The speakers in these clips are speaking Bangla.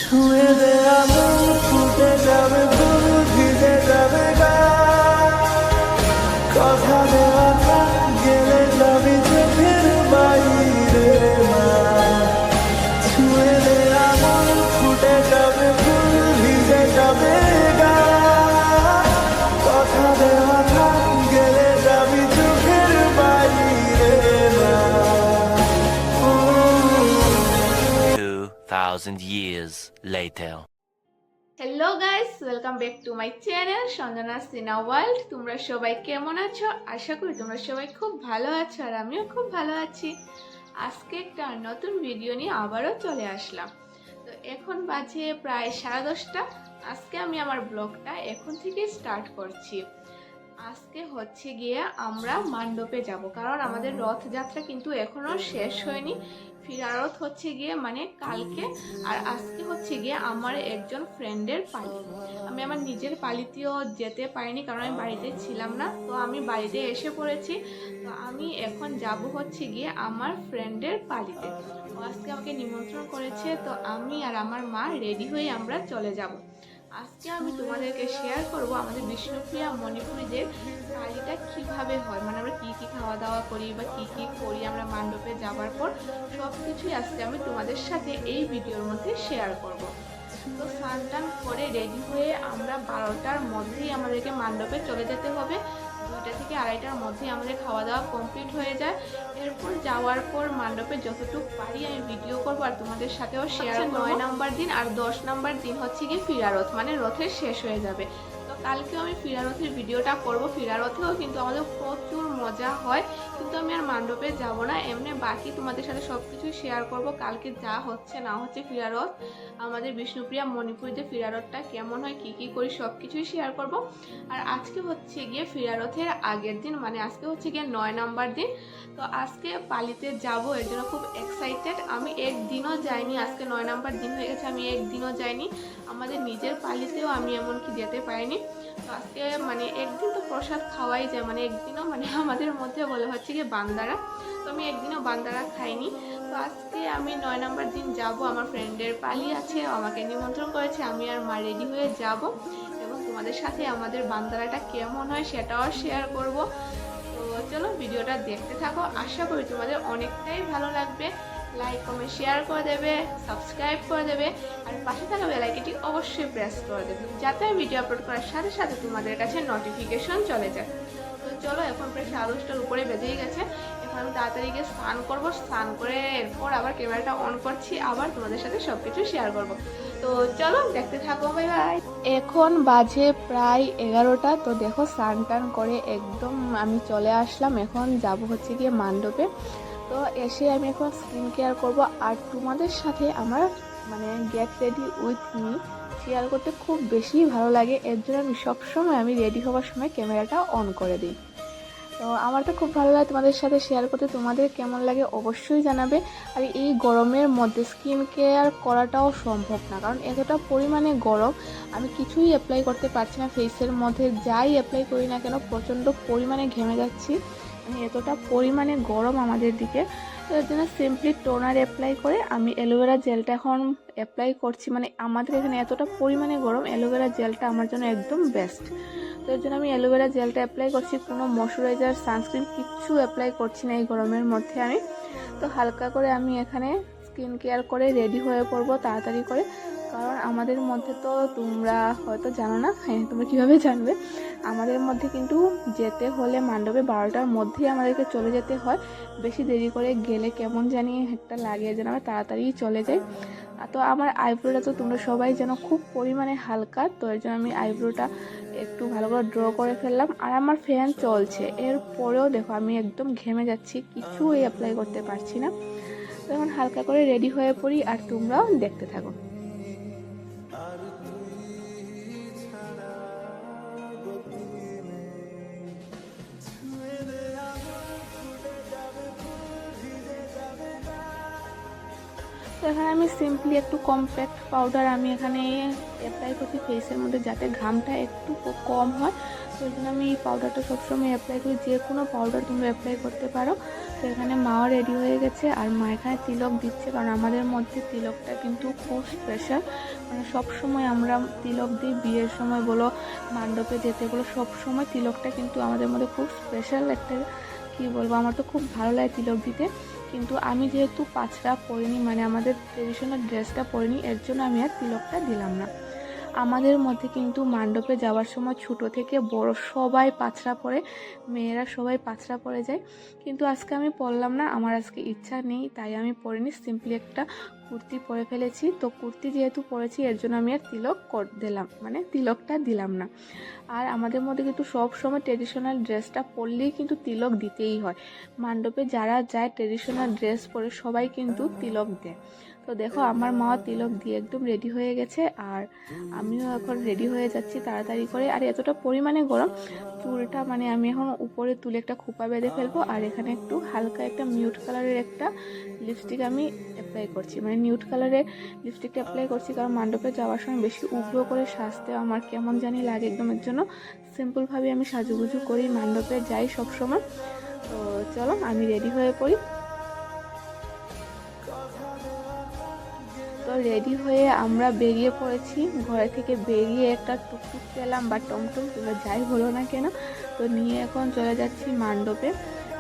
ছুঁয়ে দে আগুন, ফুটে যাবে ফুল, ভিজে যাবে গা। কথা দেওয়া থাক, গেলে যাবি চোখের বাইরে মা। ছুঁয়ে দে আগুন, ফুটে যাবে ফুল, ভিজে যাবে গা। কথা দেওয়া থাক, গেলে যাবি চোখের বাইরে মা। 2000 years later. Hello guys, welcome back to my channel Sanjana Sina world. তোমরা সবাই কেমন আছো? আশা করি তোমরা সবাই খুব ভালো আছো, আর আমিও খুব ভালো আছি। আজকে একটা নতুন ভিডিও নিয়ে আবারও চলে আসলাম। তো এখন বাজে প্রায় 10:30। আজকে আমি আমার ব্লগটা এখন থেকে স্টার্ট করছি। আজকে হচ্ছে গিয়ে আমরা মণ্ডপে যাব, কারণ আমাদের রথযাত্রা কিন্তু এখনো শেষ হয়নি। ফিরারত হচ্ছে গিয়ে মানে কালকে, আর আজকে হচ্ছে গিয়ে আমার একজন ফ্রেন্ডের পালি। আমি আমার নিজের পালিতেও যেতে পারিনি, কারণ আমি বাড়িতে ছিলাম না। তো আমি বাড়িতে এসে পড়েছি। তো আমি এখন যাব হচ্ছে গিয়ে আমার ফ্রেন্ডের পালিতে। ও আজকে আমাকে নিমন্ত্রণ করেছে, তো আমি আর আমার মা রেডি হয়ে আমরা চলে যাব। আজকে আমি তোমাদেরকে শেয়ার করব আমাদের বিষ্ণুপ্রিয়া মণিপুরীদের পালিটা কিভাবে হয়, মানে আমরা কি কি খাওয়া দাওয়া করি বা কি কি করি আমরা মণ্ডপে যাবার পর, সব কিছুই আজকে আমি তোমাদের সাথে এই ভিডিওর মধ্যে শেয়ার করব। তো স্নান টান করে রেডি হয়ে আমরা 12টার মধ্যেই আমাদেরকে মণ্ডপে চলে যেতে হবে। 2টা থেকে 2:30টার মধ্যেই আমাদের খাওয়া দাওয়া কমপ্লিট হয়ে যায়। এরপর যাওয়ার পর মণ্ডপে যতটুকু পারি আমি ভিডিও করবো আর তোমাদের সাথেও শেয়ার করব। 9 নম্বর দিন আর 10 নম্বর দিন হচ্ছে গিয়ে ফিরারত, মানে রথের শেষ হয়ে যাবে। তো কালকেও আমি ফিরারথের ভিডিওটা করব। ফিরারথেও কিন্তু আমাদের প্রচুর মজা হয়, কিন্তু আমি আর মণ্ডপে যাব না, এমনি বাকি তোমাদের সাথে সব কিছুই শেয়ার করব। কালকে যা হচ্ছে না হচ্ছে ফিরারথ, আমাদের বিষ্ণুপ্রিয়া মণিপুরীতে ফিরারথটা কেমন হয়, কি কি করি, সব কিছুই শেয়ার করব। আর আজকে হচ্ছে গিয়ে ফিরারথের আগের দিন, মানে আজকে হচ্ছে গিয়ে 9 নম্বর দিন। তো আজকে পালিতে যাব, এর জন্য খুব এক্সাইটেড। আমি একদিনও যাইনি, আজকে 9 নম্বর দিন হয়ে গেছে, আমি একদিনও যাইনি। আমাদের নিজের পালিতেও আমি এমনকি যেতে পারিনি। তো আজকে মানে একদিন তো প্রসাদ খাওয়াই যায়, মানে একদিনও মানে আমাদের মধ্যে বলে হচ্ছে গিয়ে বান্দারা, তো আমি একদিনও বান্দারা খাইনি। তো আজকে আমি 9 নম্বর দিন যাব, আমার ফ্রেন্ডের পালি আছে, আমাকে নিমন্ত্রণ করেছে, আমি আর মা রেডি হয়ে যাব এবং তোমাদের সাথে আমাদের বান্দারাটা কেমন হয় সেটাও শেয়ার করব। তো চলো ভিডিওটা দেখতে থাকো, আশা করি তোমাদের অনেকটাই ভালো লাগবে। লাইক কমেন্ট শেয়ার করে দেবে, সাবস্ক্রাইব করে দেবে, আর পাশে থাকা বেল আইকনটি অবশ্যই প্রেস করে দেবে, যাতে আমি ভিডিও আপলোড করার সাথে সাথে তোমাদের কাছে নোটিফিকেশন চলে যায়। তো চলো, এখন প্রায় 10:30টার উপরে বেজেই গেছে। এখন আমি তাড়াতাড়ি গিয়ে স্নান করবো, স্নান করে এরপর আবার ক্যামেরাটা অন করছি, আবার তোমাদের সাথে সব কিছু শেয়ার করবো। তো চলো দেখতে থাকো, বাই বাই। এখন বাজে প্রায় 11টা। তো দেখো স্নান টান করে একদম আমি চলে আসলাম, এখন যাব হচ্ছে গিয়ে মণ্ডপে। তো এসে আমি এখন স্কিন কেয়ার করব, আর তোমাদের সাথে আমার মানে get ready with me share করতে খুব বেশি ভালো লাগে। এর জন্য আমি সবসময় আমি রেডি হওয়ার সময় ক্যামেরাটা অন করে দিই। তো আমার তো খুব ভালো লাগে তোমাদের সাথে শেয়ার করতে, তোমাদের কেমন লাগে অবশ্যই জানাবে। আর এই গরমের মধ্যে স্কিন কেয়ার করাটাও সম্ভব না, কারণ এতটা পরিমাণে গরম, আমি কিছুই অ্যাপ্লাই করতে পারছি না ফেসের মধ্যে। যাই অ্যাপ্লাই করি না কেন প্রচণ্ড পরিমাণে ঘেমে যাচ্ছি, মানে এতটা পরিমাণে গরম আমাদের দিকে। তো এর জন্য সিম্পলি টোনার অ্যাপ্লাই করে আমি অ্যালোভেরা জেলটা এখন অ্যাপ্লাই করছি। মানে আমাদের এখানে এতটা পরিমাণে গরম, অ্যালোভেরা জেলটা আমার জন্য একদম বেস্ট। তো এর জন্য আমি অ্যালোভেরা জেলটা অ্যাপ্লাই করছি, কোনো ময়শ্চারাইজার সানস্ক্রিন কিচ্ছু অ্যাপ্লাই করছি না এই গরমের মধ্যে আমি। তো হালকা করে আমি এখানে স্কিন কেয়ার করে রেডি হয়ে পড়বো তাড়াতাড়ি করে, কারণ আমাদের মধ্যে তো তোমরা হয়তো জানো না, হ্যাঁ তোমরা কীভাবে জানবে, আমাদের মধ্যে কিন্তু যেতে হলে মণ্ডপে 12টার মধ্যেই আমাদেরকে চলে যেতে হয়। বেশি দেরি করে গেলে কেমন জানি একটা লাগে, যেন আমরা তাড়াতাড়ি চলে যাই। তো আমার আইব্রোটা তো তোমরা সবাই যেন খুব পরিমাণে হালকা, তো এর জন্য আমি আইব্রোটা একটু ভালো করে ড্র করে ফেললাম। আর আমার ফ্যান চলছে, এরপরেও দেখো আমি একদম ঘেমে যাচ্ছি, কিছুই অ্যাপ্লাই করতে পারছি না। তো এখন হালকা করে রেডি হয়ে পড়ি, আর তোমরাও দেখতে থাকো। তো এখানে আমি সিম্পলি একটু কম্প্যাক্ট পাউডার আমি এখানে অ্যাপ্লাই করছি ফেসের মধ্যে, যাতে ঘামটা একটু কম হয়। তো এই জন্য আমি এই পাউডারটা সবসময় অ্যাপ্লাই করি, যে কোনো পাউডার তোমরা অ্যাপ্লাই করতে পারো। তো এখানে মাও রেডি হয়ে গেছে, আর মা এখানে তিলক দিচ্ছে, কারণ আমাদের মধ্যে তিলকটা কিন্তু খুব স্পেশাল। মানে সব সময় আমরা তিলক দিই, বিয়ের সময় বলো, মণ্ডপে যেতে বলো, সব সময় তিলকটা কিন্তু আমাদের মধ্যে খুব স্পেশাল একটা, কি বলবো, আমার তো খুব ভালো লাগে তিলক দিতে। কিন্তু আমি যেহেতু পাঁচরা পরিনি, মানে আমাদের ট্রেডিশনাল ড্রেসটা পরিনি, এর জন্য আমি আর তিলকটা দিলাম না। আমাদের মধ্যে কিন্তু মণ্ডপে যাওয়ার সময় ছোট থেকে বড় সবাই পাঁচরা পরে, মেয়েরা সবাই পাঁচরা পরে যায়। কিন্তু আজকে আমি পরলাম না, আমার আজকে ইচ্ছা নেই, তাই আমি পরিনি, সিম্পলি একটা কুর্তি পরে ফেলেছি। তো কুর্তি যেহেতু পরেছি এর জন্য আমি আর তিলক দিলাম, মানে তিলকটা দিলাম না। আর আমাদের মধ্যে কিন্তু সব সময় ট্রেডিশনাল ড্রেসটা পরলেই কিন্তু তিলক দিতেই হয়। মণ্ডপে যারা যায় ট্রেডিশনাল ড্রেস পরে সবাই কিন্তু তিলক দেয়। তো দেখো আমার মা তিলক দিয়ে একদম রেডি হয়ে গেছে, আর আমিও এখন রেডি হয়ে যাচ্ছি তাড়াতাড়ি করে। আর এতটা পরিমাণে গরম, চুলটা মানে আমি এখন উপরে তুলে একটা খোপা বেঁধে ফেলবো। আর এখানে একটু হালকা একটা মিউট কালারের একটা লিপস্টিক আমি অ্যাপ্লাই করছি, মানে নিউড কালারের লিপস্টিকটা অ্যাপ্লাই করছি, কারণ মণ্ডপে যাওয়ার সময় বেশি উগ্র করে সাজতে আমার কেমন জানি লাগে একদম। এর জন্য সিম্পলভাবে আমি সাজুগুজু করি, মণ্ডপে যাই সব সময়। তো চলো আমি রেডি হয়ে পড়ি। তো রেডি হয়ে আমরা বেরিয়ে পড়েছি, ঘরে থেকে বেরিয়ে একটা টুকটুক পেলাম বা টমটম, তোমরা যাই বলো না কেন, তো নিয়ে এখন চলে যাচ্ছি মণ্ডপে।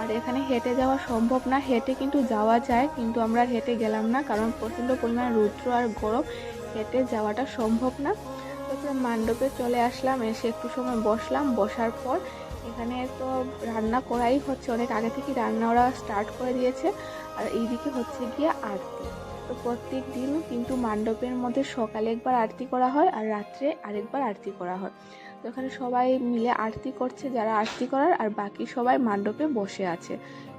আর এখানে হেঁটে যাওয়া সম্ভব না, হেঁটে কিন্তু যাওয়া যায়, কিন্তু আমরা হেঁটে গেলাম না, কারণ প্রচণ্ড পরিমাণে রৌদ্র আর গরম, হেঁটে যাওয়াটা সম্ভব না। তারপরে মণ্ডপে চলে আসলাম, এসে একটু সময় বসলাম। বসার পর এখানে তো রান্না করাই হচ্ছে, অনেক আগে থেকে রান্না ওরা স্টার্ট করে দিয়েছে। আর এইদিকে হচ্ছে গিয়ে আরতি। তো প্রত্যেক দিন কিন্তু মণ্ডপের মধ্যে সকালে একবার আরতি করা হয় আর রাত্রে আরেকবার আরতি করা হয়। তো এখানে সবাই মিলে আরতি করছে, যারা আরতি করার, আর বাকি সবাই মণ্ডপে বসে আছে।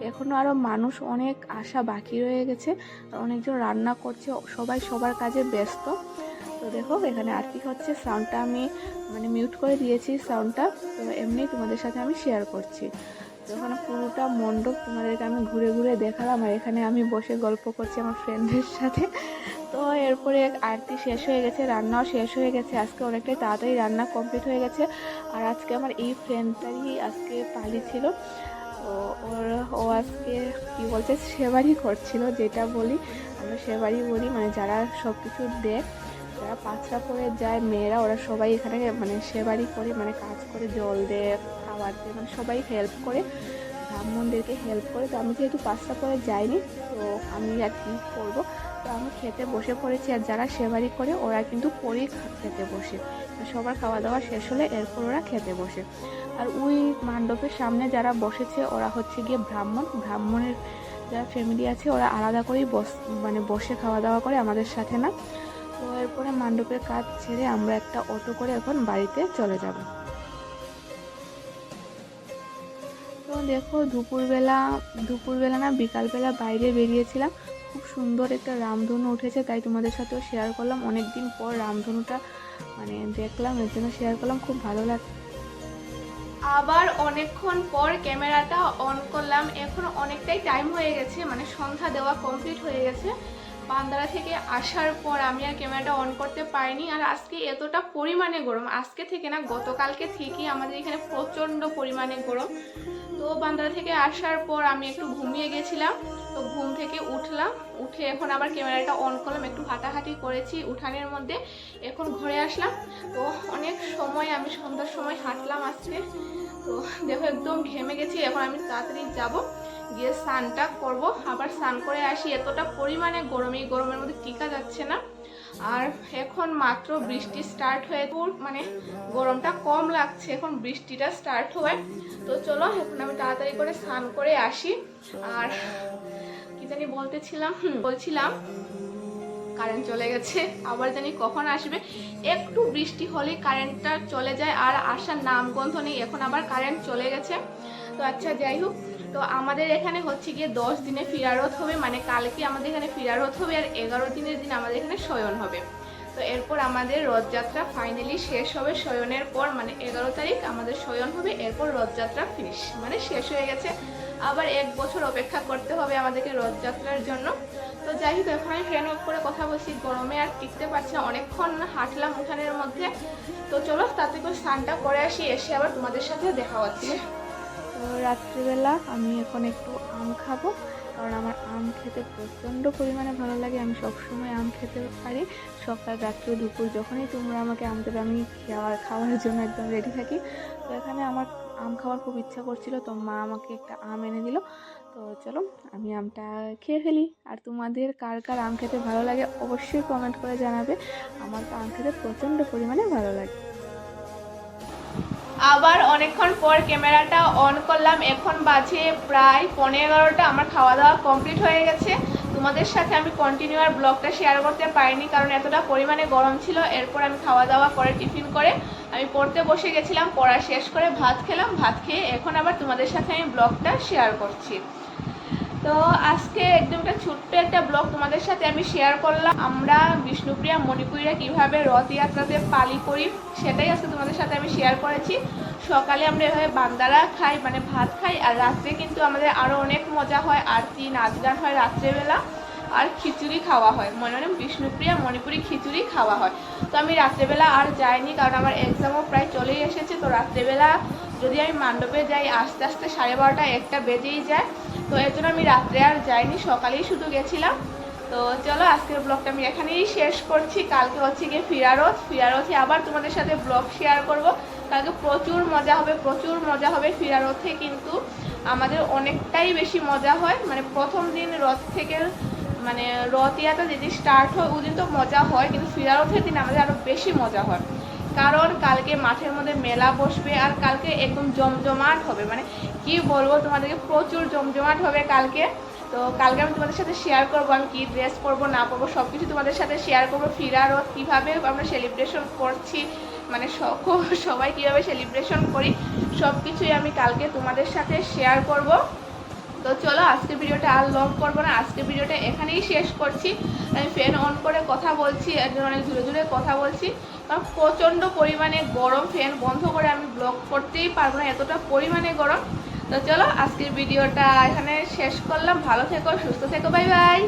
এখনও আরও মানুষ অনেক আসা বাকি রয়ে গেছে, আর অনেকজন রান্না করছে, সবাই সবার কাজে ব্যস্ত। তো দেখো এখানে আরতি হচ্ছে, সাউন্ডটা আমি মানে মিউট করে দিয়েছি সাউন্ডটা, তো এমনি তোমাদের সাথে আমি শেয়ার করছি। তো ওখানে পুরোটা মণ্ডপ তোমাদেরকে আমি ঘুরে ঘুরে দেখালাম, আর এখানে আমি বসে গল্প করছি আমার ফ্রেন্ডের সাথে। তো এরপরে আরতি শেষ হয়ে গেছে, রান্নাও শেষ হয়ে গেছে, আজকে অনেকটাই তাড়াতাড়ি রান্না কমপ্লিট হয়ে গেছে। আর আজকে আমার এই ফ্রেন্ডটারই আজকে পালি ছিল, তো ও আজকে কী বলছে, সেবারি করছিল, যেটা বলি আমরা সেবারি বলি, মানে যারা সব কিছু দেয়, যারা পাঁচরা পরে যায় মেয়েরা, ওরা সবাই এখানে মানে সেবারি করে, মানে কাজ করে, জল দেয়, খাবার দেয়, মানে সবাই হেল্প করে, ব্রাহ্মণদেরকে হেল্প করে। তো আমি যেহেতু পাঁচরা পরে যাইনি, তো আমি আর কি করবো, তো আমি খেতে বসে পড়েছি। আর যারা সেবারি করে ওরা কিন্তু পরেই খেতে বসে, সবার খাওয়া দাওয়া শেষ হলে এরপর ওরা খেতে বসে। আর ওই মণ্ডপের সামনে যারা বসেছে ওরা হচ্ছে গিয়ে ব্রাহ্মণের যারা ফ্যামিলি আছে, ওরা আলাদা করেই মানে বসে খাওয়া দাওয়া করে, আমাদের সাথে না। তো এরপরে মণ্ডপের কাজ ছেড়ে আমরা একটা অটো করে এখন বাড়িতে চলে যাব। তো দেখো দুপুরবেলা না বিকালবেলা বাইরে বেরিয়েছিলাম, খুব সুন্দর একটা রামধনু উঠেছে, তাই তোমাদের সাথেও শেয়ার করলাম। অনেকদিন পর রামধনুটা মানে দেখলাম, এর জন্য শেয়ার করলাম, খুব ভালো লাগছে। আবার অনেকক্ষণ পর ক্যামেরাটা অন করলাম, এখন অনেকটাই টাইম হয়ে গেছে, মানে সন্ধ্যা দেওয়া কমপ্লিট হয়ে গেছে। বান্দারা থেকে আসার পর আমি আর ক্যামেরাটা অন করতে পারিনি। আর আজকে এতটা পরিমাণে গরম, আজকে থেকে না গতকালকে থেকেই আমাদের এখানে প্রচণ্ড পরিমাণে গরম। তো বান্দারা থেকে আসার পর আমি একটু ঘুমিয়ে গেছিলাম, তো ঘুম থেকে উঠলাম, উঠে এখন আবার ক্যামেরাটা অন করলাম, একটু হাঁটাহাঁটি করেছি উঠানের মধ্যে, এখন ঘরে আসলাম। তো অনেক সময় আমি সন্ধ্যার সময় হাঁটলাম আজকে। তো দেখো একদম ঘেমে গেছি, এখন আমি তাড়াতাড়ি যাব, গিয়ে স্নানটা করব, আবার স্নান করে আসি। এতটা পরিমাণে গরম, এই গরমের মধ্যে টিকা যাচ্ছে না। আর এখন মাত্র বৃষ্টি স্টার্ট হয়ে, মানে গরমটা কম লাগছে, এখন বৃষ্টিটা স্টার্ট হয়। তো চলো এখন আমি তাড়াতাড়ি করে স্নান করে আসি। আর কি জানি বলছিলাম কারেন্ট চলে গেছে, আবার জানি কখন আসবে। একটু বৃষ্টি হলেই কারেন্টটা চলে যায়, আর আসার নামগন্ধ নেই, এখন আবার কারেন্ট চলে গেছে। তো আচ্ছা যাই হোক, তো আমাদের এখানে হচ্ছে গিয়ে 10 দিনে ফিরারত হবে, মানে কালকে আমাদের এখানে ফিরারত হবে, আর 11 দিনের দিন আমাদের এখানে শয়ন হবে। তো এরপর আমাদের রথযাত্রা ফাইনালি শেষ হবে, শয়নের পর মানে 11 তারিখ আমাদের শয়ন হবে, এরপর রথযাত্রা ফিনিশ, মানে শেষ হয়ে গেছে। আবার 1 বছর অপেক্ষা করতে হবে আমাদেরকে রথযাত্রার জন্য। তো যাই হোক, এখন আমি ফ্যান অফ করে কথা বলছি, গরমে আর টিকতে পারছি না, অনেকক্ষণ হাঁটলাম উঠানের মধ্যে। তো চলো তাতে করে স্নানটা করে আসি, এসে আবার তোমাদের সাথে দেখা হচ্ছে। তো রাত্রিবেলা আমি এখন একটু আম খাবো, কারণ আমার আম খেতে প্রচণ্ড পরিমাণে ভালো লাগে। আমি সবসময় আম খেতে পারি, সকাল রাত্রে দুপুর যখনই তোমরা আমাকে আম দেবে আমি খাওয়ার জন্য একদম রেডি থাকি। তো এখানে আমার আম খাওয়ার খুব ইচ্ছা করছিল, তো মা আমাকে একটা আম এনে দিল। তো চলো আমি আমটা খেয়ে ফেলি। আর তোমাদের কার কার আম খেতে ভালো লাগে অবশ্যই কমেন্ট করে জানাবে। আমার তো আম খেতে প্রচণ্ড পরিমাণে ভালো লাগে। আবার অনেকক্ষণ পর ক্যামেরাটা অন করলাম, এখন বাজে প্রায় 11:15। আমার খাওয়া দাওয়া কমপ্লিট হয়ে গেছে। তোমাদের সাথে আমি কন্টিনিউ আর ব্লগটা শেয়ার করতে পারিনি, কারণ এতটা পরিমাণে গরম ছিল। এরপর আমি খাওয়া দাওয়া করে টিফিন করে আমি পড়তে বসে গেছিলাম, পড়া শেষ করে ভাত খেলাম, ভাত খেয়ে এখন আবার তোমাদের সাথে আমি ব্লগটা শেয়ার করছি। তো আজকে একদম ছোট্ট একটা ব্লগ তোমাদের সাথে আমি শেয়ার করলাম। আমরা বিষ্ণুপ্রিয়া মণিপুরীরা কিভাবে রথযাত্রাতে পালি করি সেটাই আজকে তোমাদের সাথে আমি শেয়ার করেছি। সকালে আমরা এভাবে বান্দারা খাই, মানে ভাত খাই, আর রাত্রে কিন্তু আমাদের আরও অনেক মজা হয়, আরতি নাচ গান হয় রাত্রেবেলা, আর খিচুড়ি খাওয়া হয়, মানে বিষ্ণুপ্রিয়া মণিপুরি খিচুড়ি খাওয়া হয়। তো আমি রাত্রেবেলা আর যাইনি, কারণ আমার এক্সামও প্রায় চলেই এসেছে। তো রাত্রেবেলা যদি আমি মণ্ডপে যাই আস্তে আস্তে 12:30 1টা বেজেই যায়। তো এর জন্য আমি রাত্রে আর যাইনি, সকালেই শুধু গেছিলাম। তো চলো আজকের ব্লগটা আমি এখানেই শেষ করছি। কালকে হচ্ছে গিয়ে ফিরারথে আবার তোমাদের সাথে ব্লগ শেয়ার করব। কালকে প্রচুর মজা হবে ফিরারথে, কিন্তু আমাদের অনেকটাই বেশি মজা হয়। মানে প্রথম দিন রথ থেকে, মানে রথযাত্রা যেদিন স্টার্ট হয় ওই দিন তো মজা হয়, কিন্তু ফিরারথের দিন আমাদের আরও বেশি মজা হয়, কারণ কালকে মাঠের মধ্যে মেলা বসবে, আর কালকে একদম জমজমাট হবে। মানে কি বলবো তোমাদেরকে, প্রচুর জমজমাট হবে কালকে। তো কালকে আমি তোমাদের সাথে শেয়ার করবো আমি কি ড্রেস পরবো না পরবো, সব কিছু তোমাদের সাথে শেয়ার করবো। ফিরারথ কীভাবে আমরা সেলিব্রেশন করছি, মানে সবাই কীভাবে সেলিব্রেশন করি, সব কিছুই আমি কালকে তোমাদের সাথে শেয়ার করব। তো চলো আজকের ভিডিওটা আর লং করবো না, আজকের ভিডিওটা এখানেই শেষ করছি। আমি ফ্যান অন করে কথা বলছি, একজন অনেক জোরে জোরে কথা বলছি, কারণ প্রচণ্ড পরিমাণে গরম। ফ্যান বন্ধ করে আমি ব্লগ করতেই পারবো না, এতটা পরিমাণে গরম। তো চলো আজকের ভিডিওটা এখানে শেষ করলাম। ভালো থেকো, সুস্থ থেকো, বাই বাই।